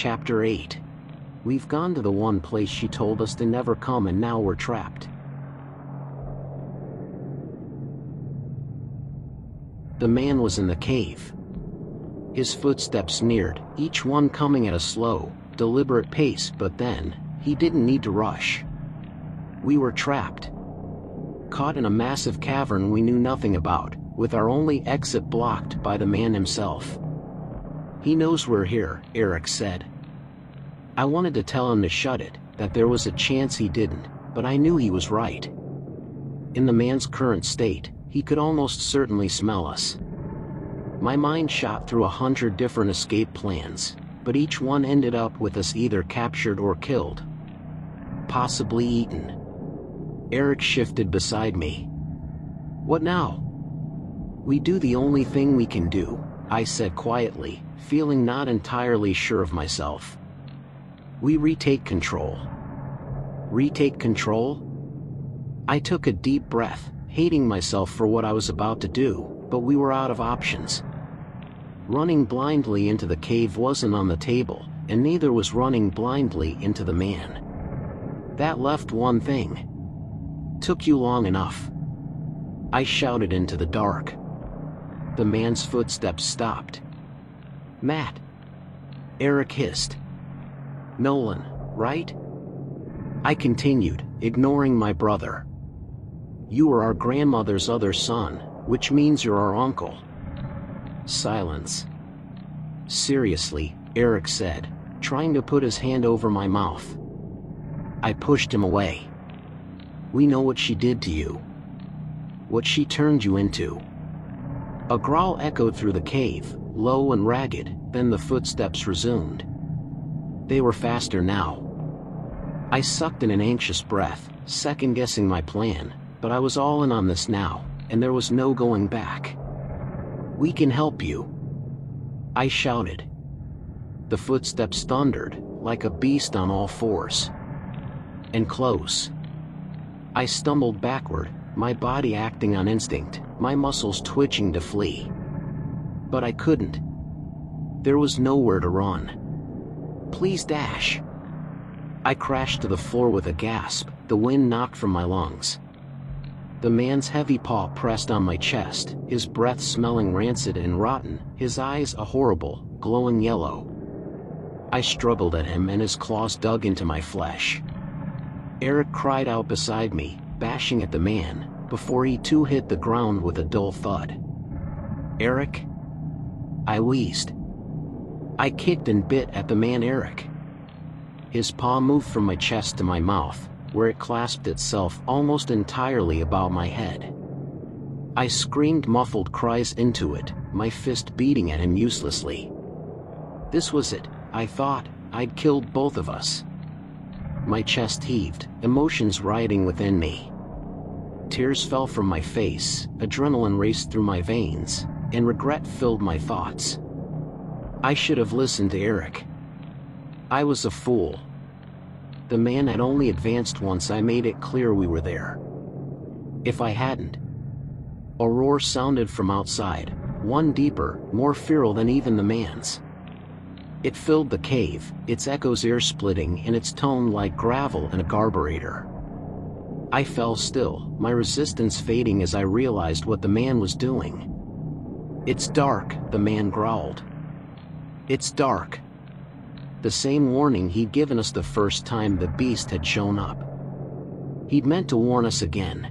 Chapter 8. We've gone to the one place she told us to never come, and now we're trapped. The man was in the cave. His footsteps neared, each one coming at a slow, deliberate pace, but then, he didn't need to rush. We were trapped. Caught in a massive cavern we knew nothing about, with our only exit blocked by the man himself. "He knows we're here," Eric said. I wanted to tell him to shut it, that there was a chance he didn't, but I knew he was right. In the man's current state, he could almost certainly smell us. My mind shot through 100 different escape plans, but each one ended up with us either captured or killed. Possibly eaten. Eric shifted beside me. "What now?" "We do the only thing we can do," I said quietly, feeling not entirely sure of myself. "We retake control." Retake control? I took a deep breath, hating myself for what I was about to do, but we were out of options. Running blindly into the cave wasn't on the table, and neither was running blindly into the man. That left one thing. "Took you long enough," I shouted into the dark. The man's footsteps stopped. "Matt," Eric hissed. "Nolan, right?" I continued, ignoring my brother. "You are our grandmother's other son, which means you're our uncle." Silence. "Seriously," Eric said, trying to put his hand over my mouth. I pushed him away. "We know what she did to you. What she turned you into." A growl echoed through the cave, low and ragged, then the footsteps resumed. They were faster now. I sucked in an anxious breath, second-guessing my plan, but I was all in on this now, and there was no going back. "We can help you," I shouted. The footsteps thundered, like a beast on all fours. And close. I stumbled backward, my body acting on instinct, my muscles twitching to flee. But I couldn't. There was nowhere to run. "Please dash." I crashed to the floor with a gasp, the wind knocked from my lungs. The man's heavy paw pressed on my chest, his breath smelling rancid and rotten, his eyes a horrible, glowing yellow. I struggled at him and his claws dug into my flesh. Eric cried out beside me, bashing at the man, before he too hit the ground with a dull thud. "Eric?" I wheezed. I kicked and bit at the man. "Eric." His paw moved from my chest to my mouth, where it clasped itself almost entirely about my head. I screamed muffled cries into it, my fist beating at him uselessly. This was it, I thought, I'd killed both of us. My chest heaved, emotions rioting within me. Tears fell from my face, adrenaline raced through my veins, and regret filled my thoughts. I should have listened to Eric. I was a fool. The man had only advanced once I made it clear we were there. If I hadn't. A roar sounded from outside, one deeper, more feral than even the man's. It filled the cave, its echoes ear-splitting and its tone like gravel in a carburetor. I fell still, my resistance fading as I realized what the man was doing. "It's dark," the man growled. "It's dark." The same warning he'd given us the first time the beast had shown up. He'd meant to warn us again.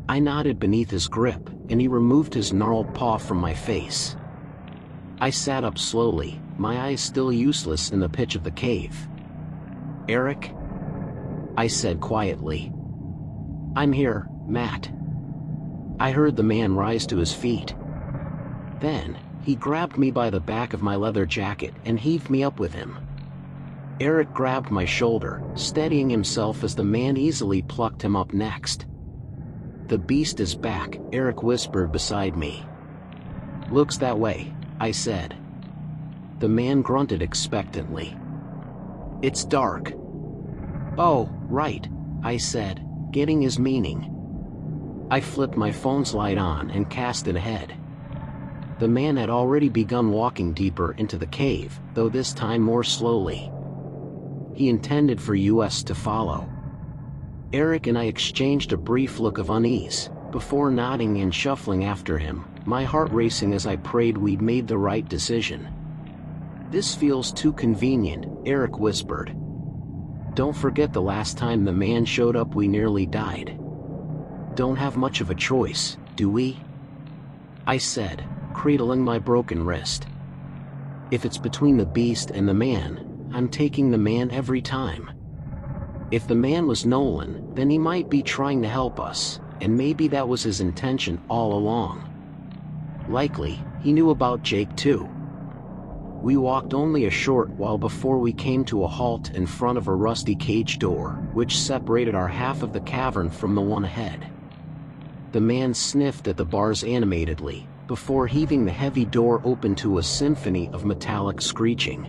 I nodded beneath his grip, and he removed his gnarled paw from my face. I sat up slowly, my eyes still useless in the pitch of the cave. "Eric?" I said quietly. "I'm here, Matt." I heard the man rise to his feet. Then, he grabbed me by the back of my leather jacket and heaved me up with him. Eric grabbed my shoulder, steadying himself as the man easily plucked him up next. "The beast is back," Eric whispered beside me. "Looks that way," I said. The man grunted expectantly. "It's dark." "Oh, right," I said, getting his meaning. I flipped my phone's light on and cast it ahead. The man had already begun walking deeper into the cave, though this time more slowly. He intended for us to follow. Eric and I exchanged a brief look of unease, before nodding and shuffling after him, my heart racing as I prayed we'd made the right decision. "This feels too convenient," Eric whispered. "Don't forget the last time the man showed up we nearly died. Don't have much of a choice, do we?" I said, cradling my broken wrist. "If it's between the beast and the man, I'm taking the man every time. If the man was Nolan, then he might be trying to help us, and maybe that was his intention all along. Likely, he knew about Jake too." We walked only a short while before we came to a halt in front of a rusty cage door, which separated our half of the cavern from the one ahead. The man sniffed at the bars animatedly, before heaving the heavy door open to a symphony of metallic screeching.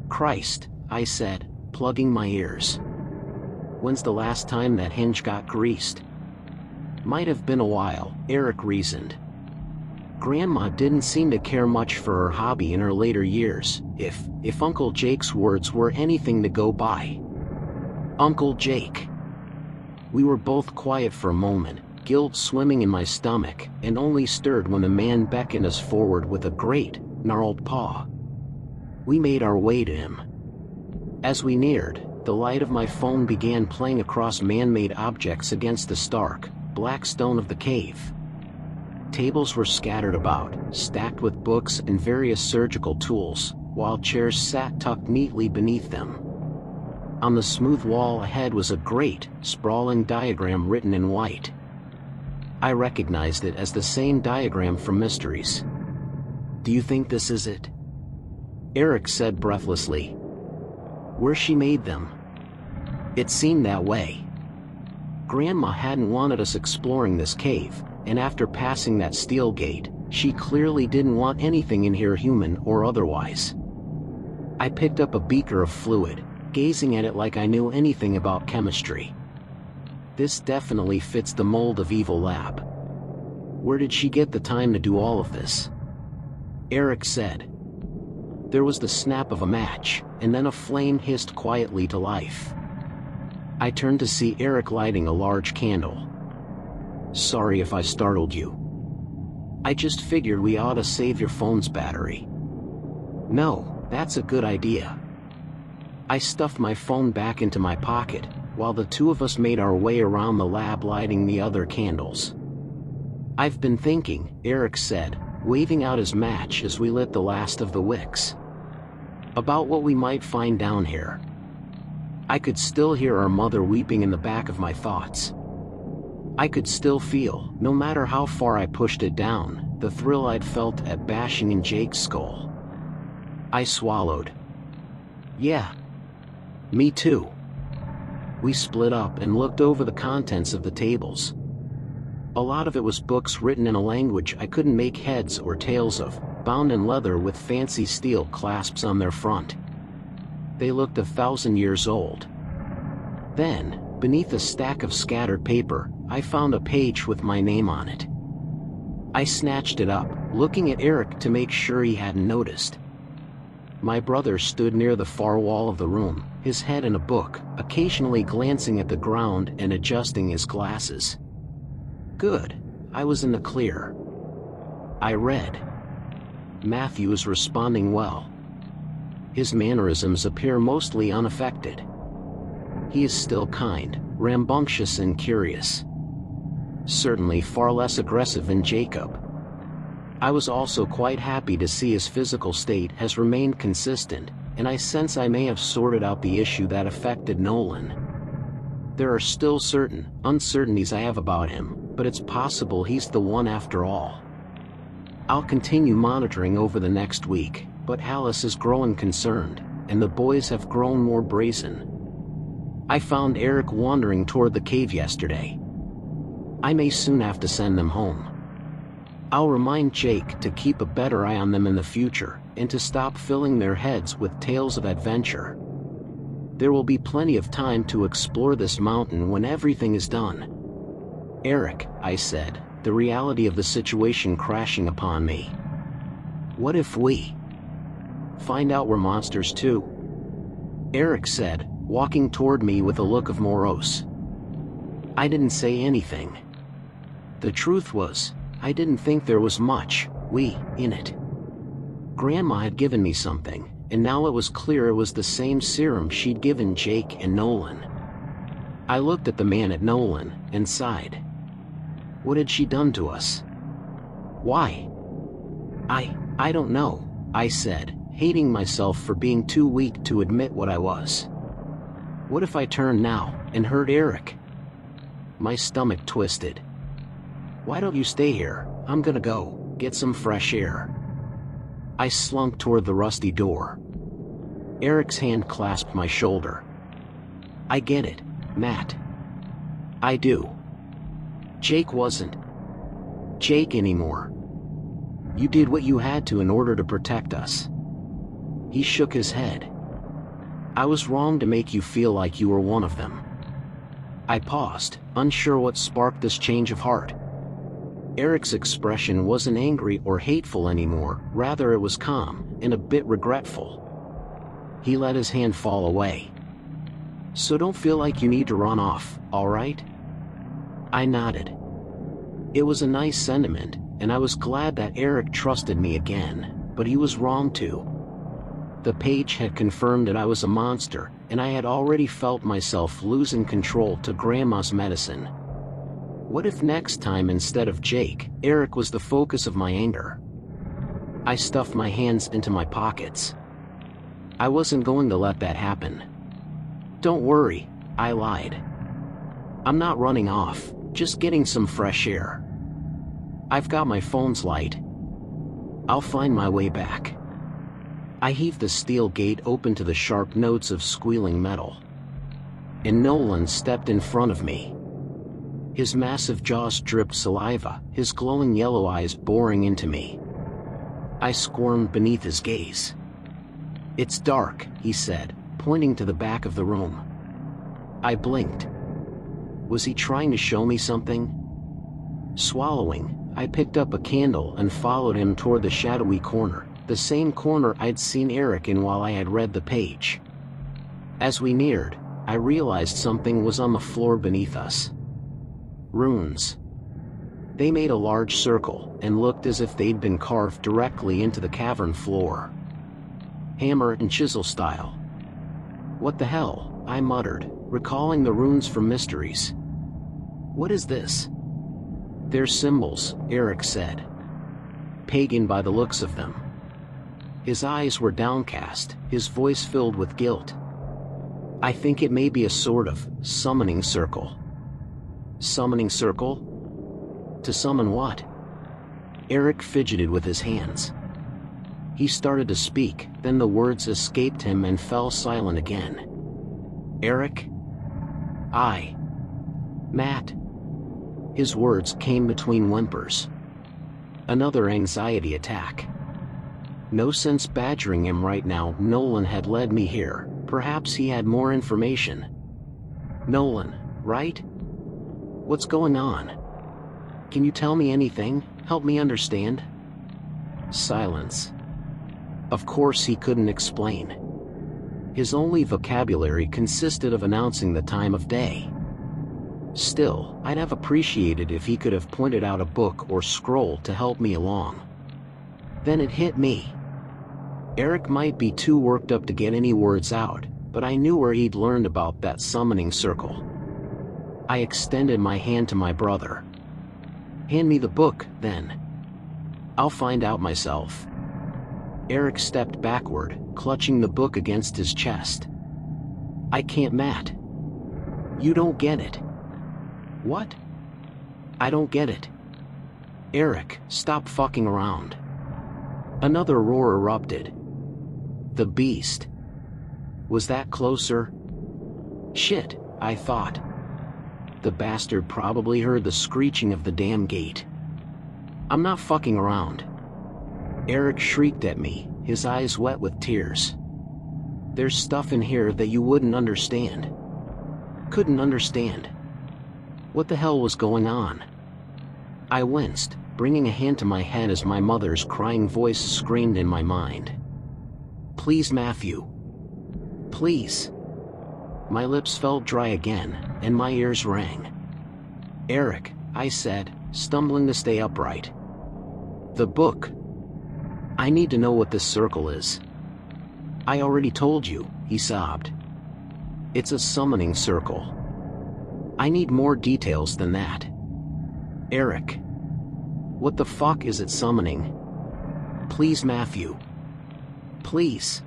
"Christ," I said, plugging my ears. "When's the last time that hinge got greased?" "Might have been a while," Eric reasoned. "Grandma didn't seem to care much for her hobby in her later years, if Uncle Jake's words were anything to go by." Uncle Jake. We were both quiet for a moment, guilt swimming in my stomach, and only stirred when the man beckoned us forward with a great, gnarled paw. We made our way to him. As we neared, the light of my phone began playing across man-made objects against the stark, black stone of the cave. Tables were scattered about, stacked with books and various surgical tools, while chairs sat tucked neatly beneath them. On the smooth wall ahead was a great, sprawling diagram written in white. I recognized it as the same diagram from Mysteries. "Do you think this is it?" Eric said breathlessly. "Where she made them." It seemed that way. Grandma hadn't wanted us exploring this cave, and after passing that steel gate, she clearly didn't want anything in here, human or otherwise. I picked up a beaker of fluid, gazing at it like I knew anything about chemistry. This definitely fits the mold of Evil Lab. "Where did she get the time to do all of this?" Eric said. There was the snap of a match, and then a flame hissed quietly to life. I turned to see Eric lighting a large candle. "Sorry if I startled you. I just figured we ought to save your phone's battery." "No, that's a good idea." I stuffed my phone back into my pocket, while the two of us made our way around the lab lighting the other candles. "I've been thinking," Eric said, waving out his match as we lit the last of the wicks, "about what we might find down here." I could still hear our mother weeping in the back of my thoughts. I could still feel, no matter how far I pushed it down, the thrill I'd felt at bashing in Jake's skull. I swallowed. "Yeah. Me too." We split up and looked over the contents of the tables. A lot of it was books written in a language I couldn't make heads or tails of, bound in leather with fancy steel clasps on their front. They looked 1,000 years old. Then, beneath a stack of scattered paper, I found a page with my name on it. I snatched it up, looking at Eric to make sure he hadn't noticed. My brother stood near the far wall of the room, his head in a book, occasionally glancing at the ground and adjusting his glasses. Good, I was in the clear. I read. "Matthew is responding well. His mannerisms appear mostly unaffected. He is still kind, rambunctious and curious. Certainly far less aggressive than Jacob. I was also quite happy to see his physical state has remained consistent, and I sense I may have sorted out the issue that affected Nolan. There are still certain uncertainties I have about him, but it's possible he's the one after all. I'll continue monitoring over the next week, but Alice is growing concerned, and the boys have grown more brazen. I found Eric wandering toward the cave yesterday. I may soon have to send them home. I'll remind Jake to keep a better eye on them in the future, and to stop filling their heads with tales of adventure. There will be plenty of time to explore this mountain when everything is done." "Eric," I said, the reality of the situation crashing upon me. What if we find out we're monsters too? Eric said, walking toward me with a look of morose. I didn't say anything. The truth was, I didn't think there was much "we" in it. Grandma had given me something, and now it was clear it was the same serum she'd given Jake and Nolan. I looked at the man at Nolan, and sighed. What had she done to us? Why? I don't know, I said, hating myself for being too weak to admit what I was. What if I turned now, and hurt Eric? My stomach twisted. Why don't you stay here? I'm gonna go get some fresh air. I slunk toward the rusty door. Eric's hand clasped my shoulder. I get it, Matt. I do. Jake wasn't Jake anymore. You did what you had to in order to protect us. He shook his head. I was wrong to make you feel like you were one of them. I paused, unsure what sparked this change of heart. Eric's expression wasn't angry or hateful anymore, rather it was calm, and a bit regretful. He let his hand fall away. So don't feel like you need to run off, alright? I nodded. It was a nice sentiment, and I was glad that Eric trusted me again, but he was wrong too. The page had confirmed that I was a monster, and I had already felt myself losing control to Grandma's medicine. What if next time instead of Jake, Eric was the focus of my anger? I stuffed my hands into my pockets. I wasn't going to let that happen. Don't worry, I lied. I'm not running off, just getting some fresh air. I've got my phone's light. I'll find my way back. I heaved the steel gate open to the sharp notes of squealing metal. And Nolan stepped in front of me. His massive jaws dripped saliva, his glowing yellow eyes boring into me. I squirmed beneath his gaze. It's dark, he said, pointing to the back of the room. I blinked. Was he trying to show me something? Swallowing, I picked up a candle and followed him toward the shadowy corner, the same corner I'd seen Eric in while I had read the page. As we neared, I realized something was on the floor beneath us. Runes. They made a large circle and looked as if they'd been carved directly into the cavern floor. Hammer and chisel style. What the hell, I muttered, recalling the runes from Mysteries. What is this? They're symbols, Eric said. Pagan by the looks of them. His eyes were downcast, his voice filled with guilt. I think it may be a sort of summoning circle. Summoning circle? To summon what? Eric fidgeted with his hands. He started to speak, then the words escaped him and fell silent again. Eric? Matt. His words came between whimpers. Another anxiety attack. No sense badgering him right now. Nolan had led me here. Perhaps he had more information. Nolan, right? What's going on? Can you tell me anything? Help me understand? Silence. Of course he couldn't explain. His only vocabulary consisted of announcing the time of day. Still, I'd have appreciated if he could have pointed out a book or scroll to help me along. Then it hit me. Eric might be too worked up to get any words out, but I knew where he'd learned about that summoning circle. I extended my hand to my brother. Hand me the book, then. I'll find out myself. Eric stepped backward, clutching the book against his chest. I can't, Matt. You don't get it. What? I don't get it. Eric, stop fucking around. Another roar erupted. The beast. Was that closer? Shit, I thought. The bastard probably heard the screeching of the damn gate. I'm not fucking around. Eric shrieked at me, his eyes wet with tears. There's stuff in here that you wouldn't understand. Couldn't understand. What the hell was going on? I winced, bringing a hand to my head as my mother's crying voice screamed in my mind. "Please, Matthew. Please." My lips felt dry again, and my ears rang. "Eric," I said, stumbling to stay upright. "The book. I need to know what this circle is." "I already told you," he sobbed. "It's a summoning circle. I need more details than that." "Eric. What the fuck is it summoning? Please, Matthew. Please.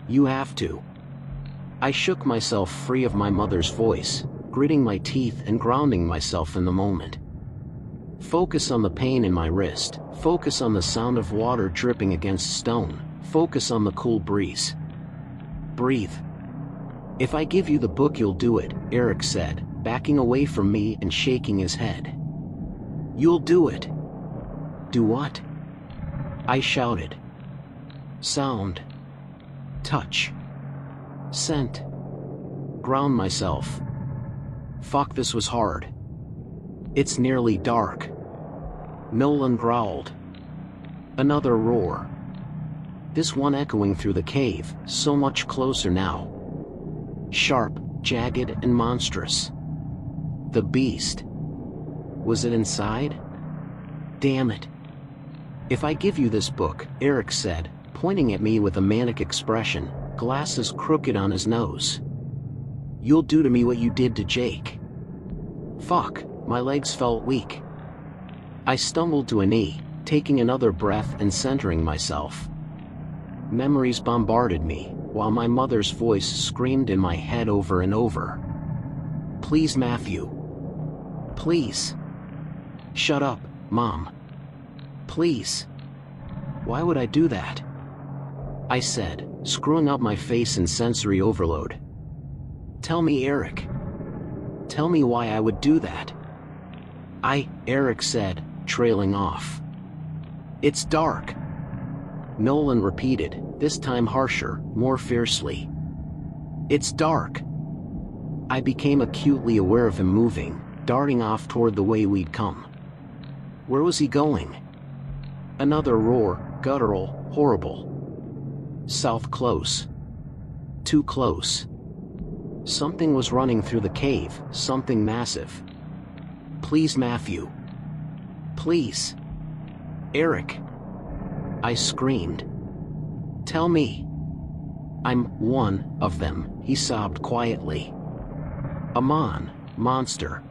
You have to." I shook myself free of my mother's voice, gritting my teeth and grounding myself in the moment. Focus on the pain in my wrist, focus on the sound of water dripping against stone, focus on the cool breeze. "Breathe. If I give you the book you'll do it," Eric said, backing away from me and shaking his head. "You'll do it." "Do what?" I shouted. "Sound. Touch. Scent. Ground myself. Fuck, this was hard. It's nearly dark." Nolan growled. Another roar. This one echoing through the cave, so much closer now. Sharp, jagged, and monstrous. The beast. Was it inside? Damn it. "If I give you this book," Eric said, pointing at me with a manic expression, glasses crooked on his nose, "you'll do to me what you did to Jake." Fuck, my legs felt weak. I stumbled to a knee, taking another breath and centering myself. Memories bombarded me, while my mother's voice screamed in my head over and over. "Please, Matthew. Please. Shut up, Mom. Please. Why would I do that?" I said, screwing up my face in sensory overload. "Tell me, Eric. Tell me why I would do that." Eric said, trailing off. "It's dark." Nolan repeated, this time harsher, more fiercely. "It's dark." I became acutely aware of him moving, darting off toward the way we'd come. Where was he going? Another roar, guttural, horrible. South, close. Too close. Something was running through the cave, something massive. "Please, Matthew. Please. Eric." I screamed. "Tell me." "I'm one of them," he sobbed quietly. "A monster.